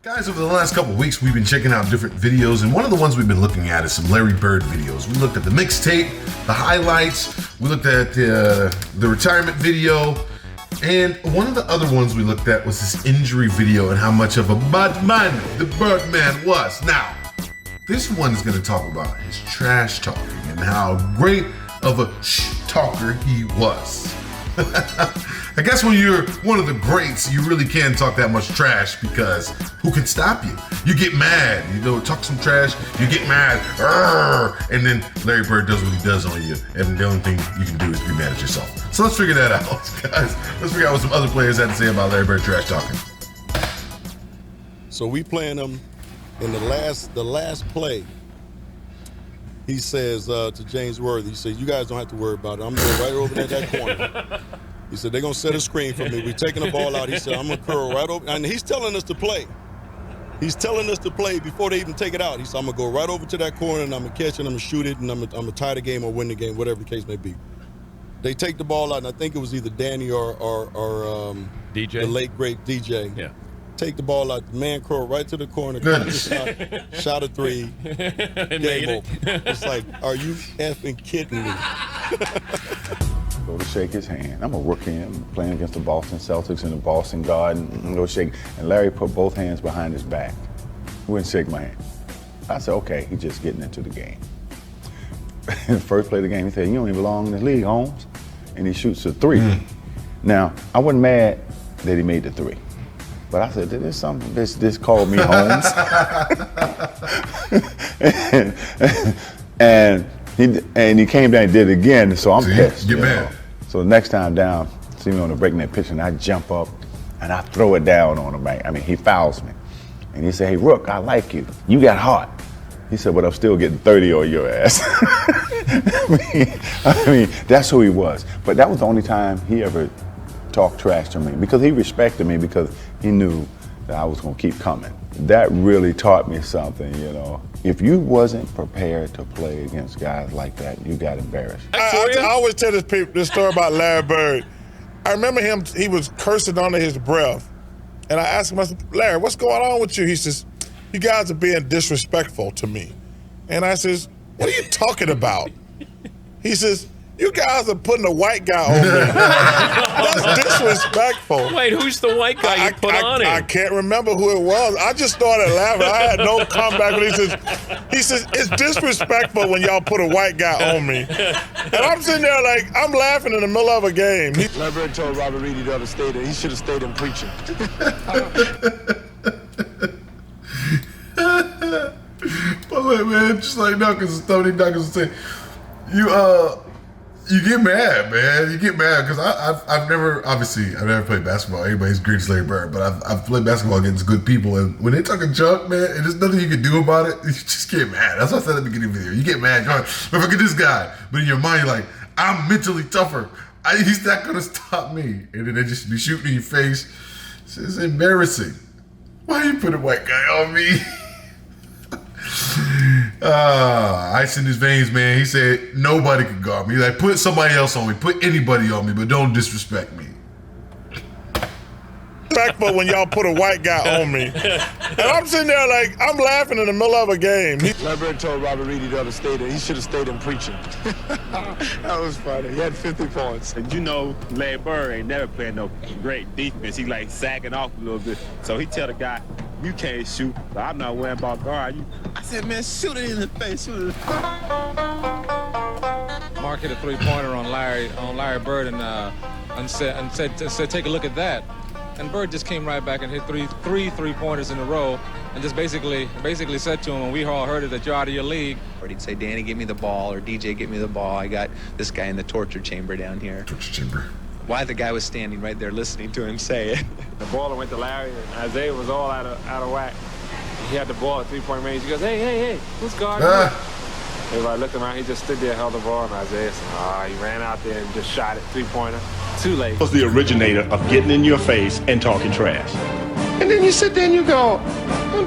Guys, over the last couple weeks, we've been checking out different videos, and one of the ones we've been looking at is some Larry Bird videos. We looked at the mixtape, the highlights, we looked at the retirement video, and one of the other ones we looked at was this injury video and how much of a bad man the Birdman was. Now, this one is going to talk about his trash talking and how great of a talker he was. I guess when you're one of the greats, you really can talk that much trash because who can stop you? You get mad, talk some trash, you get mad, and then Larry Bird does what he does on you, and the only thing you can do is be mad at yourself. So let's figure that out, guys. Let's figure out what some other players had to say about Larry Bird trash talking. So we playing him in the last play. He says to James Worthy, he says, "You guys don't have to worry about it. I'm going right over there that corner." He said, "They're going to set a screen for me. We're taking the ball out." He said, "I'm going to curl right over." And he's telling us to play. He's telling us to play before they even take it out. He said, "I'm going to go right over to that corner, and I'm going to catch it, and I'm going to shoot it, and I'm going to tie the game or win the game," whatever the case may be. They take the ball out, and I think it was either Danny or DJ, the late, great DJ. Yeah. Take the ball out, the man curl right to the corner, shot a three, game over. It's like, are you effing kidding me? Go to shake his hand. I'm a rookie. I'm playing against the Boston Celtics in the Boston Garden. I'm go shake. And Larry put both hands behind his back. He wouldn't shake my hand. I said, okay, he's just getting into the game. The first play of the game, he said, "You don't even belong in the league, Holmes." And he shoots a three. Now, I wasn't mad that he made the three. But I said, "There's something, this called me Holmes." and he came down and did it again, so I'm pissed. Get mad. So the next time down, see me on the breakneck pitch, and I jump up and I throw it down on him. I mean, he fouls me. And he said, "Hey, Rook, I like you. You got heart." He said, "But I'm still getting 30 on your ass." I mean, that's who he was. But that was the only time he ever talked trash to me, because he respected me, because he knew that I was going to keep coming. That really taught me something, If you wasn't prepared to play against guys like that, you got embarrassed. I always tell this story about Larry Bird. I remember him, he was cursing under his breath. And I asked him, I said, "Larry, what's going on with you?" He says, "You guys are being disrespectful to me." And I says, "What are you talking about?" He says, "You guys are putting a white guy on me." That's disrespectful. Wait, who's the white guy you put on him? I can't remember who it was. I just started laughing. I had no comeback. But he says, "It's disrespectful when y'all put a white guy on me." And I'm sitting there like, I'm laughing in the middle of a game. Larry Bird told Robert Reedy the other day that he should have stayed in preaching. But look, man, just like Knuckles, Tony Knuckles say, you get mad, man. You get mad because I've never played basketball. Anybody's great as Larry Bird, but I've played basketball against good people, and when they talking junk, man, and there's nothing you can do about it, you just get mad. That's what I said at the beginning of the video. You get mad, you're like, "But look at this guy," but in your mind, you're like, "I'm mentally tougher. He's not gonna stop me," and then they just be shooting in your face. It's embarrassing. Why you put a white guy on me? Ice in his veins, man. He said nobody could guard me. Like, put somebody else on me, put anybody on me, but don't disrespect me. Respectful when y'all put a white guy on me. And I'm sitting there like, I'm laughing in the middle of a game. Larry Bird told Robert Reedy the other day that he should have stayed in preaching. That was funny. He had 50 points. And Larry Bird ain't never playing no great defense. He like sagging off a little bit. So he tell the guy, "You can't shoot, but I'm not worrying about guard you." I said, "Man, shoot it in the face, shoot it in the face." Mark hit a three-pointer on Larry Bird and said, "Take a look at that." And Bird just came right back and hit three-pointers in a row, and just basically said to him, when we all heard it, that you're out of your league. Or he'd say, "Danny, give me the ball," or "DJ, give me the ball. I got this guy in the torture chamber down here." Torture chamber. Why the guy was standing right there listening to him say it. The baller went to Larry, and Isaiah was all out of whack. He had the ball at three-point range. He goes, hey, who's guarding me?" Everybody looked around. He just stood there, held the ball, and Isaiah said, he ran out there and just shot it, three-pointer. Too late. Was the originator of getting in your face and talking trash. And then you sit there and you go,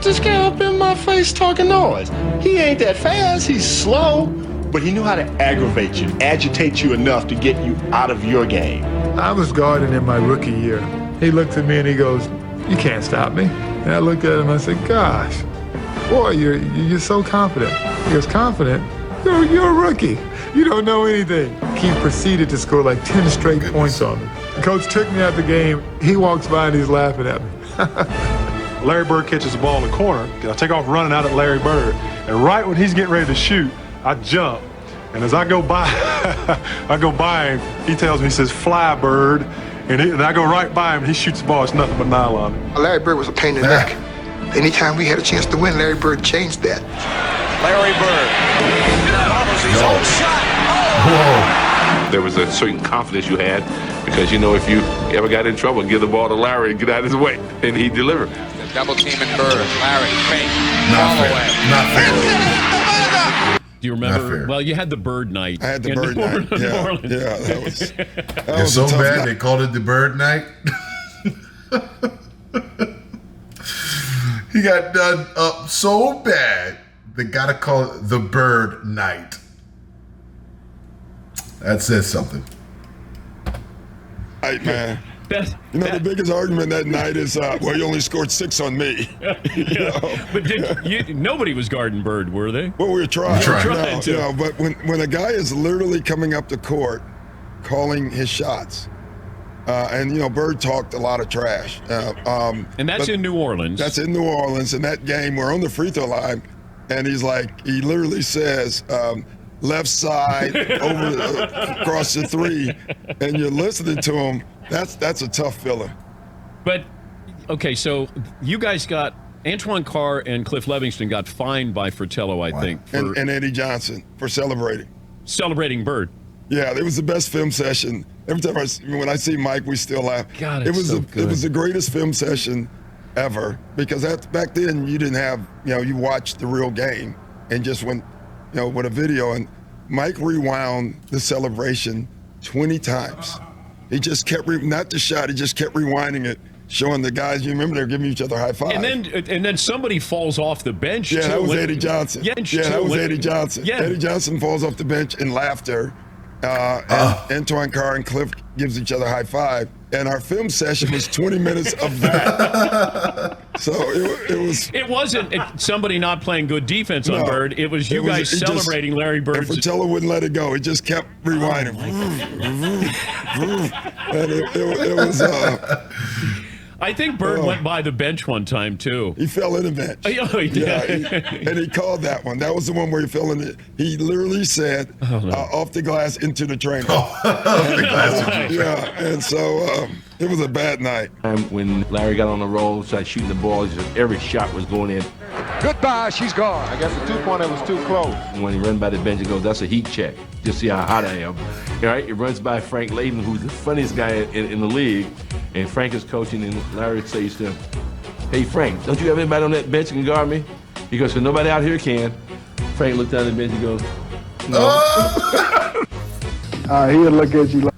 "This guy up in my face talking noise. He ain't that fast, he's slow." But he knew how to aggravate you, agitate you enough to get you out of your game. I was guarding in my rookie year. He looked at me and he goes, "You can't stop me." And I looked at him, I said, gosh, boy, you're so confident. He goes, confident? You're a rookie. You don't know anything. He proceeded to score like 10 straight points on me. The coach took me out the game. He walks by and he's laughing at me. Larry Bird catches the ball in the corner. I take off running out at Larry Bird. And right when he's getting ready to shoot, I jump. And as I go by, him, he tells me, he says, fly, Bird. And I go right by him, and he shoots the ball. It's nothing but nylon. Larry Bird was a pain in the neck. Anytime we had a chance to win, Larry Bird changed that. Larry Bird. His own shot. Oh. There was a certain confidence you had because, you know, if you ever got in trouble, give the ball to Larry and get out of his way, and he'd deliver. The double team and Bird. Larry, fake. Not fair. Not fair. Do you remember? Well, you had the Bird Night. I had the Bird Night. New Orleans. Yeah, that was It's so bad they called it the Bird Night. He got done up so bad they gotta call it the Bird Night. That says something. Hey, man. The biggest argument that night is, well, you only scored 6 on me. But nobody was guarding Bird, were they? Well, we were trying. to. But when a guy is literally coming up the court, calling his shots, and, Bird talked a lot of trash. And that's in New Orleans. That's in New Orleans. In that game, we're on the free throw line, and he literally says, left side across the 3, and you're listening to him. That's a tough feeling. But, okay, so you guys got Antoine Carr and Cliff Levingston got fined by Fratello, I think. And Eddie Johnson for celebrating. Celebrating Bird. Yeah, it was the best film session. Every time when I see Mike, we still laugh. God, it was so good. It was the greatest film session ever because back then you didn't have, you watched the real game and just went, with a video. And Mike rewound the celebration 20 times. He just kept, not the shot, he just kept rewinding it, showing the guys, you remember they were giving each other high five. And then somebody falls off the bench. Yeah, that was Eddie Johnson. That was Eddie Johnson. Yeah. Eddie Johnson falls off the bench in laughter. And Antoine Carr and Cliff gives each other high five. And our film session was 20 minutes of that. So it was. It wasn't somebody not playing good defense on Bird. It was you guys celebrating Larry Bird. And Fratello wouldn't let it go. He just kept rewinding. And it was. I think Bird went by the bench one time, too. He fell in the bench. Oh, he did. Yeah, and he called that one. That was the one where he fell in it. He literally said, off the glass into the trainer. Off the glass. Yeah, and so it was a bad night. When Larry got on the roll, started shooting the ball, every shot was going in. Goodbye, she's gone. I guess the 2-pointer was too close. When he ran by the bench, he goes, that's a heat check. Just see how hot I am. All right, he runs by Frank Layden, who's the funniest guy in the league. And Frank is coaching, and Larry says to him, hey, Frank, don't you have anybody on that bench that can guard me? He goes, so nobody out here can. Frank looked down at the bench and goes, no. He'll look at you like...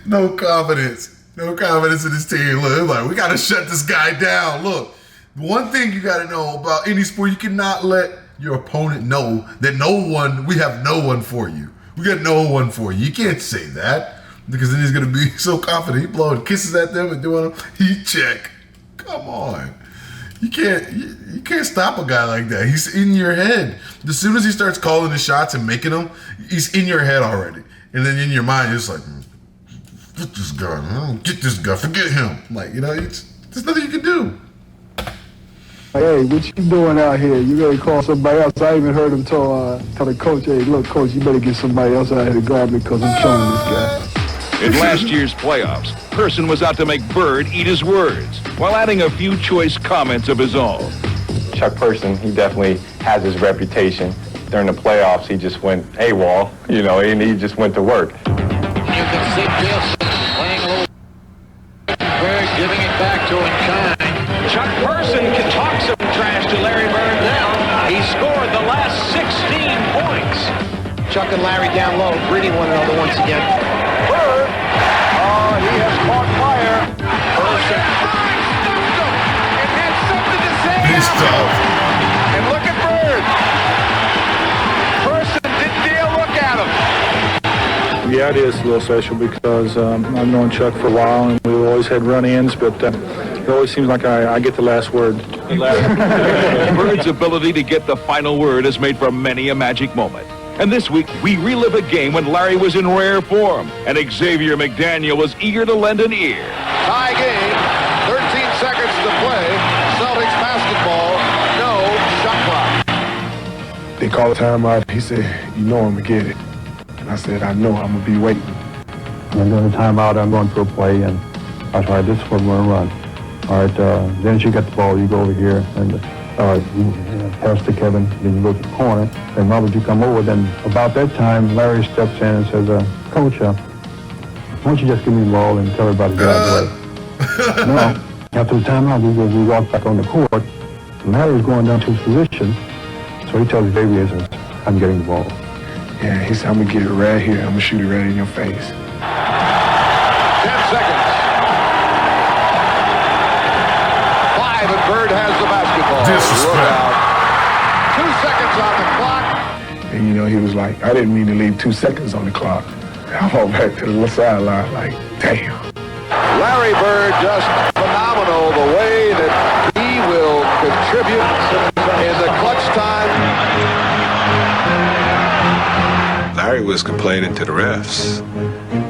No confidence. No confidence in his team. Look, like, we got to shut this guy down. Look, one thing you got to know about any sport, you cannot let your opponent know that we have no one for you. We got no one for you. You can't say that. Because then he's going to be so confident. He blowing kisses at them and doing a heat check. Come on. You can't stop a guy like that. He's in your head. As soon as he starts calling the shots and making them, he's in your head already. And then in your mind, you're just like, get this guy. Get this guy. Forget him. Like, there's nothing you can do. Hey, what you doing out here? You better call somebody else. I even heard him tell the coach, hey, look, coach, you better get somebody else out here to guard me because I'm killing this guy. In last year's playoffs, Person was out to make Bird eat his words while adding a few choice comments of his own. Chuck Person, he definitely has his reputation. During the playoffs, he just went AWOL, and he just went to work. You can see Bielsa playing a little Bird, giving it back to him, Shine. Chuck Person can talk some trash to Larry Bird now. He scored the last 16 points. Chuck and Larry down low, greeting one another once again. Bird, he has caught fire. Person. It had something to say. He's tough. And look at Bird. Person didn't dare look at him. Yeah, it is a little special because I've known Chuck for a while and we've always had run-ins, but It always seems like I get the last word. Bird's ability to get the final word has made for many a magic moment. And this week, we relive a game when Larry was in rare form, and Xavier McDaniel was eager to lend an ear. Tie game, 13 seconds to play. Celtics basketball, no shot clock. They called a timeout. He said, you know I'm going to get it. And I said, I know, I'm going to be waiting. I'm going to timeout, I'm going to a play, and I said, all right, this is what we're going to run. All right, then as you get the ball, you go over here, and you pass to Kevin, then you go to the corner, and Robert, you come over. Then about that time, Larry steps in and says, Coach, why don't you just give me the ball and tell everybody to get out of the way? No, after the timeout, we walk back on the court, and Larry's going down to his position, so he tells Xavier, he says, I'm getting the ball. Yeah, he said, I'm going to get it right here. I'm going to shoot it right in your face. 10 seconds. 5, and Bird has the basketball. Disrespect. 2 seconds on the clock. And, you know, he was like, I didn't mean to leave 2 seconds on the clock. I walked back to the sideline like, damn. Larry Bird just phenomenal the way that he will contribute in the clutch time. Larry was complaining to the refs,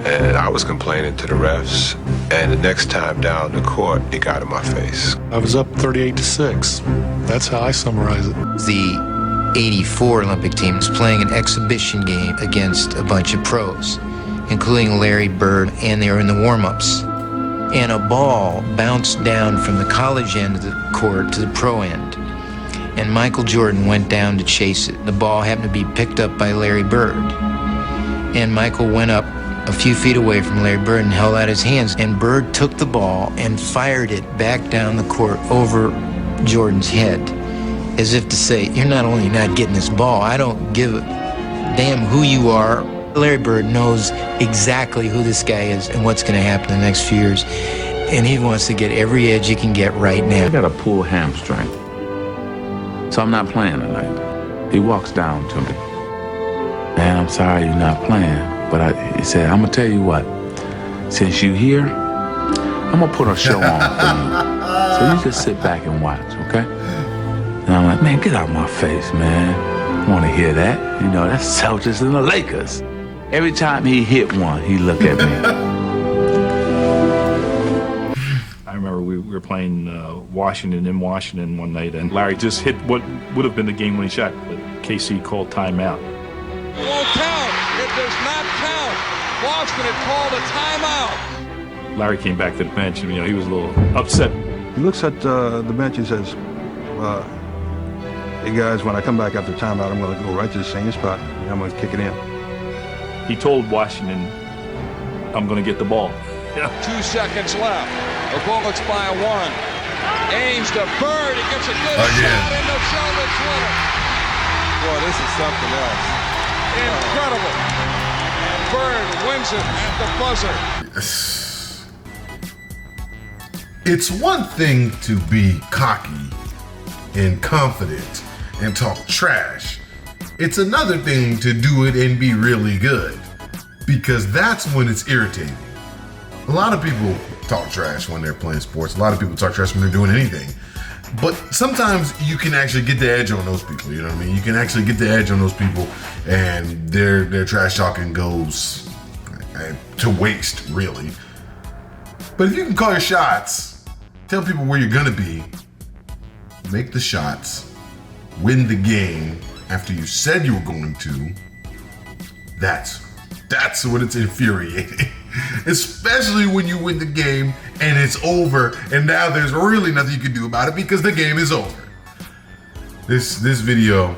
and I was complaining to the refs, and the next time down the court, he got in my face. I was up 38-6. That's how I summarize it. The 84 Olympic team was playing an exhibition game against a bunch of pros, including Larry Bird, and they were in the warm-ups. And a ball bounced down from the college end of the court to the pro end. And Michael Jordan went down to chase it. The ball happened to be picked up by Larry Bird. And Michael went up a few feet away from Larry Bird and held out his hands. And Bird took the ball and fired it back down the court over Jordan's head, as if to say, you're not only not getting this ball, I don't give a damn who you are. Larry Bird knows exactly who this guy is and what's going to happen in the next few years. And he wants to get every edge he can get right now. I got a pulled hamstring, so I'm not playing tonight. He walks down to me. Man, I'm sorry you're not playing. But he said, I'm going to tell you what. Since you're here, I'm going to put a show on for you. So you just sit back and watch, okay? And I'm like, man, get out of my face, man. I want to hear that. You know, that's Celtics and the Lakers. Every time he hit one, he look at me. I remember we were playing Washington in Washington one night, and Larry just hit what would have been the game-winning shot, but KC called timeout. It won't count. It does not count. Boston had called a timeout. Larry came back to the bench, and he was a little upset. He looks at the bench and says, hey guys, when I come back after timeout, I'm going to go right to the same spot, and I'm going to kick it in. He told Washington, I'm going to get the ball. 2 seconds left. The Bullets by 1. Ames to Bird. He gets a good shot in the Celtics winner. Boy, this is something else. Incredible. And Bird wins it at the buzzer. It's one thing to be cocky and confident and talk trash. It's another thing to do it and be really good, because that's when it's irritating. A lot of people talk trash when they're playing sports. A lot of people talk trash when they're doing anything. But sometimes you can actually get the edge on those people, you know what I mean? You can actually get the edge on those people, and their trash talking goes to waste, really. But if you can call your shots, tell people where you're gonna be, make the shots, win the game after you said you were going to, that's when it's infuriating. Especially when you win the game and it's over, and now there's really nothing you can do about it because the game is over. This video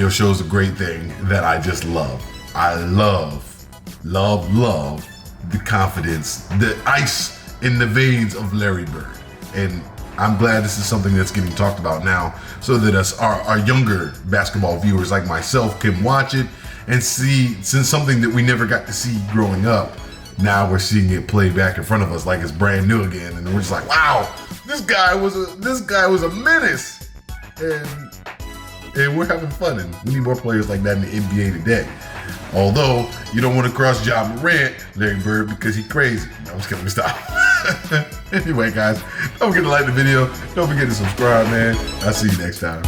shows a great thing that I just love. I love the confidence, the ice in the veins of Larry Bird. And I'm glad this is something that's getting talked about now, so that our younger basketball viewers like myself can watch it and see, since something that we never got to see growing up, now we're seeing it play back in front of us like it's brand new again, and we're just like, wow, this guy was a menace, and we're having fun, and we need more players like that in the NBA today. Although you don't want to cross Ja Morant, Larry Bird, because he's crazy. No, I'm just kidding. Stop. Anyway, guys, don't forget to like the video. Don't forget to subscribe, man. I'll see you next time.